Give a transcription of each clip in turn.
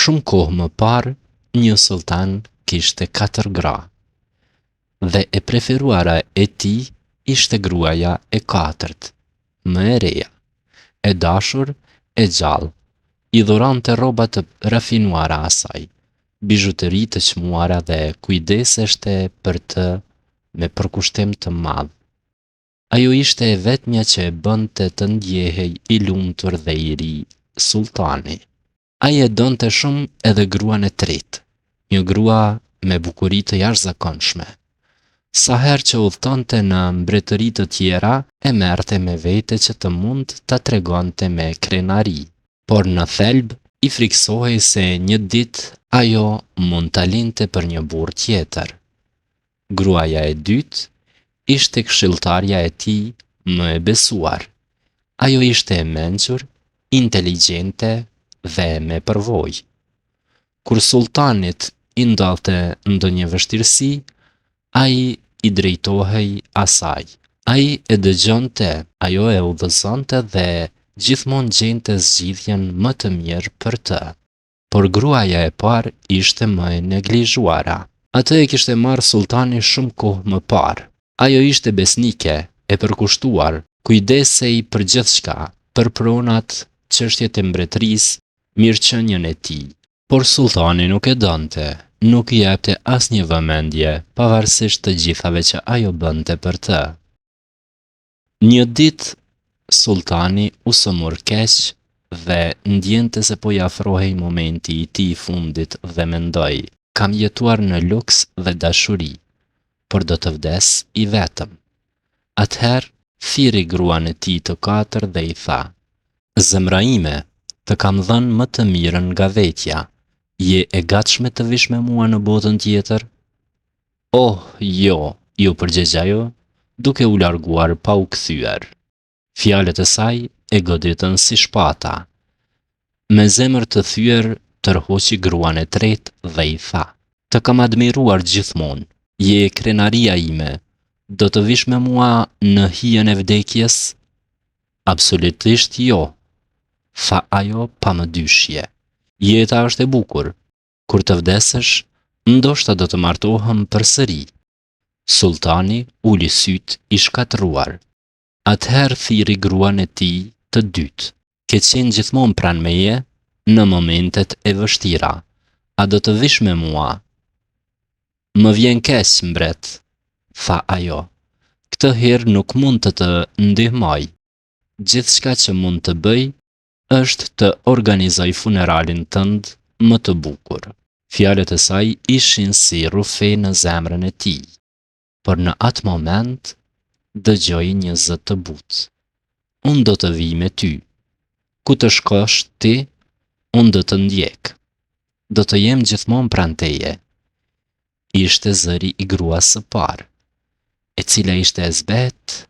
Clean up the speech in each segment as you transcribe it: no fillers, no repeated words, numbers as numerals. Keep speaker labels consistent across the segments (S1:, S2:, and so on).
S1: Shumë kohë më parë, një sultan kishte 4 gra, dhe e preferuara e tij ishte gruaja e 4, më e reja, e dashur, e gjallë. I dhuronte rroba të rafinuara asaj, bizhuteri të çmuara dhe kujdeseshte për të me përkushtim të madh. Ajo ishte e vetmja që e bënte të ndjehej i lumtur dhe i ri sultani. Ai e donte shumë edhe gruan e tretë, një grua me bukuri të jashtëzakonshme. Sa herë që udhtonte në mbretëri të tjera, e merrte me vete që të mund ta tregonte me krenari, por në thelb i friksohej se një ditë ajo mund ta linte për një burr tjetër. Gruaja e dytë ishte këshilltarja e tij më e besuar. Ajo ishte e mençur, inteligjente dhe me përvojë. Kur sultanit i ndodhte ndonjë vështirësi, ai i drejtohej asaj. Ai e dëgjonte, ajo e udhëzonte dhe gjithmonë gjente zgjidhjen më të mirë për të. Por gruaja e parë ishte më e neglizhuara. Atë e kishte marrë sultani shumë kohë më parë. Ajo ishte besnike, e përkushtuar, kujdesej për gjithçka, për pronat, çështjet e mbretërisë, mirëqenien e tij. Por sultani nuk e donte, nuk i jepte asnjë vëmendje, pavarësisht të gjithave që ajo bënte për të. Një ditë sultani u sëmur keq dhe ndjente se po i afrohej momenti i tij i fundit dhe mendoi, kam jetuar në luks dhe dashuri, por do të vdes i vetëm. Atëherë thiri gruan e tij të 4 dhe i tha: Zemra ime, të kam dhënë më të mirën nga vetja. Je e gatshme të vish me mua në botën tjetër? Oh, jo, ju përgjigj ajo, duke u larguar pa u kthyer. Fjalët e saj e goditën si shpata. Me zemër të thyer tërhoqi gruan e tretë dhe i tha: Të kam admiruar gjithmonë, je krenaria ime, do të vish me mua në hijen e vdekjes? Absolutisht jo, tha ajo pa më dyshje. Jeta është e bukur, kur të vdesësh, ndoshta do të martohem përsëri. Sultani uli syt i shkatëruar. Atëherë thiri gruan e tij të dytë: Ke qenë gjithmonë pranë meje në momentet e vështira. A do të vish me mua? Më vjen keq, mbret, tha ajo. Këtë herë nuk mund të ndihmoj. Gjithçka që mund të bëj është të organizoj funeralin tënd më të bukur. Fjalët e saj ishin si rufe në zemrën e tij, por në atë moment dëgjoi një zë të butë. Unë do të vij me ty. Ku të shkosh ti, unë do të ndjek. Do të jem gjithmonë pranë teje. Ishte zëri i gruas së parë, e cila ishte e zbet,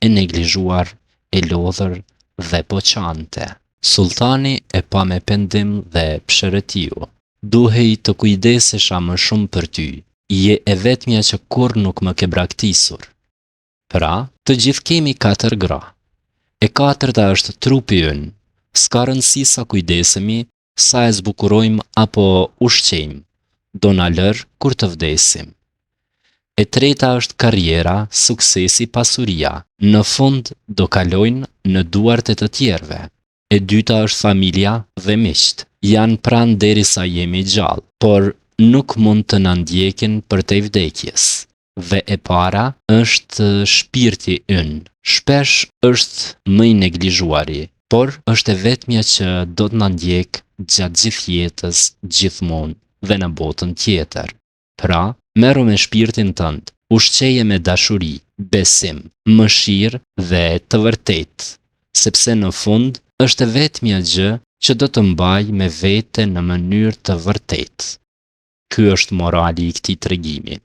S1: e neglizhuar, e lodhur dhe po qante. Sultani e pa me pendim dhe pshërëtiu. Duhej të kujdesesha më shumë për ty. Je e vetmja që kur nuk më ke braktisur. Pra, të gjithë kemi 4 gra. E 4-ta është trupi ynë. S'ka rëndësi sa kujdesemi, sa e zbukurojmë apo ushqejmë. Do na lër kur të vdesim. E 3-ta është karriera, suksesi, pasuria. Në fund do kalojnë në duart e të tjerëve. E 2-ta është familja dhe miqt. Janë pranë derisa jemi gjallë, por nuk mund të na ndjekin përtej vdekjes. Dhe e para është shpirti ynë. Shpesh është më i neglizhuari, por është e vetmja që do të na ndjek gjatë gjithë jetës, gjithmonë dhe në botën tjetër. Pra, merru me shpirtin tënd, ushqeje me dashuri, besim, mëshirë dhe të vërtetë, sepse në fund është e vetmja gjë që do të mbaj me vete në mënyrë të vërtetë. Ky është morali i këtij tregimi.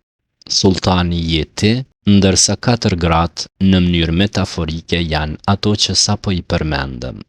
S1: Sultani je ti, ndërsa 4 gratë në mënyrë metaforike janë ato që sapo i përmendëm.